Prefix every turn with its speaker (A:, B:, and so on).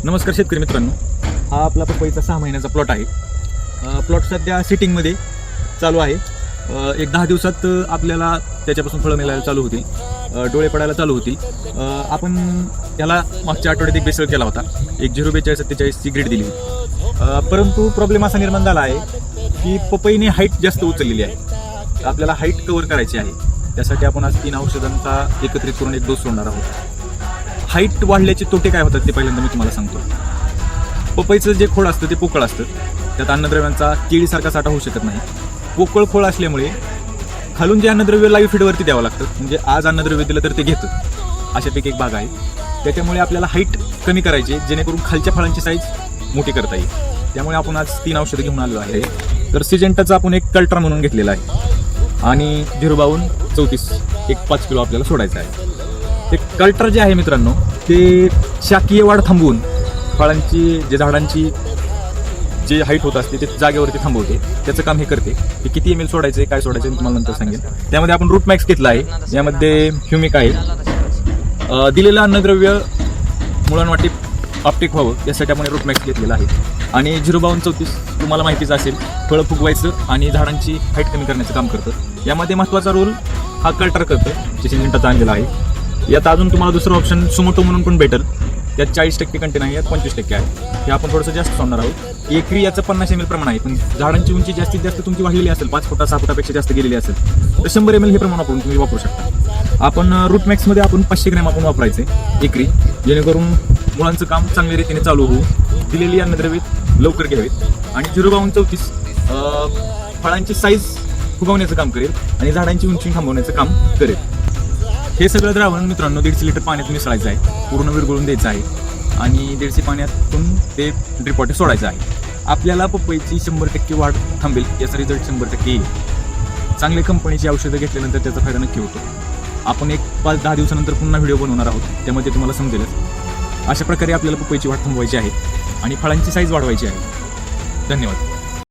A: नमस्कार शेतकरी मित्रांनो, हा आपला पपईचा 6 महिन्याचा प्लॉट आहे. प्लॉट सध्या सिटिंगमध्ये चालू आहे. एक 10 दिवसात आपल्याला त्याच्यापासून फळं मिळायला चालू होतील, डोळे पडायला चालू होतील. आपण त्याला मागच्या आठवड्यात एक बेसळ केला होता, एक 04247ची ग्रेड दिली होती. परंतु प्रॉब्लेम असा निर्माण झाला आहे की पपईने हाईट जास्त उचललेली आहे. आपल्याला हाईट कव्हर करायची आहे. त्यासाठी आपण आज 3 औषधांचा एकत्रित करून एक डोस सोडणार आहोत. हाईट वाढल्याचे तोटे काय होतात ते पहिल्यांदा मी तुम्हाला सांगतो. पपईचं जे खोड असतं ते पोकळ असतं, त्यात अन्नद्रव्यांचा केळीसारखा साठा होऊ शकत नाही. पोकळ खोड असल्यामुळे खालून जे अन्नद्रव्य लाईव्ह फीडवरती द्यावं लागतं, म्हणजे आज अन्नद्रव्य दिलं तर ते घेतं, अशापैकी एक भाग आहे. त्याच्यामुळे आपल्याला हाईट कमी करायची जेणेकरून खालच्या फळांची साईज मोठी करता येईल. त्यामुळे आपण आज 3 औषधं घेऊन आलो आहे. तर सिजेंटाचा आपण एक कल्ट्रा म्हणून घेतलेला आहे आणि 05234 एक 5 किलो आपल्याला सोडायचं आहे. ते कल्टर जे आहे मित्रांनो, ते शाकीय वाढ थांबवून फळांची जे झाडांची जे हाईट होत असते ते जागेवरती थांबवते. त्याचं काम हे करते. ते किती ml सोडायचं काय सोडायचं मी तुम्हाला नंतर सांगेन. त्यामध्ये आपण रूट मॅक्स घेतला आहे. यामध्ये ह्युमिक आहे. दिलेलं अन्नद्रव्य मुळांवाटी अपटेक व्हावं यासाठी आपण रूट मॅक्स घेतलेला आहे. आणि 05234 तुम्हाला माहितीच असेल, फळं फुगवायचं आणि झाडांची हाईट कमी करण्याचं काम करतं. यामध्ये महत्त्वाचा रोल हा कल्टर करतं, जे सिजेंटाचा आणलेला आहे. यात अजून तुम्हाला दुसरं ऑप्शन सुमोटो म्हणून पण भेटेल. यात 40% कंटेन आहे, यात 25% आहे. हे आपण थोडंसं जास्त सोडणार आहोत. एकरी याचं 50 ml प्रमाण आहे. पण झाडांची उंची जास्तीत जास्त तुमची वाढलेली असेल, 5 फुटा 6 फुटापेक्षा जास्त गेलेली असेल तर 100 ml हे प्रमाण वापरून तुम्ही वापरू शकता. आपण रूट मॅक्समध्ये आपण 500 ग्रॅम आपण वापरायचे एकरी, जेणेकरून मुळांचं काम चांगल्या रीतीने चालू होऊ, दिलेली अन्नद्रव्ये लवकर घ्यावीत. आणि 05234 फळांची साईज फुगवण्याचं काम करेल आणि झाडांची उंची थांबवण्याचं काम करेल. हे सगळं द्रावण मित्रांनो 150 लिटर पाण्यात मिसळायचं आहे, पूर्ण विरघळून द्यायचं आहे आणि 150 पाण्यातून ते ड्रिप वॉटर सोडायचं आहे. आपल्याला पपईची 100% वाढ थांबेल, याचा रिझल्ट 100% येईल. चांगल्या कंपनीची औषधं घेतल्यानंतर त्याचा फायदा नक्की होतो. आपण एक 5-10 दिवसानंतर पुन्हा व्हिडिओ बनवणार आहोत, त्यामध्ये तुम्हाला समजेलच. अशा प्रकारे आपल्याला पपईची वाढ थांबवायची आहे आणि फळांची साईज वाढवायची आहे. धन्यवाद.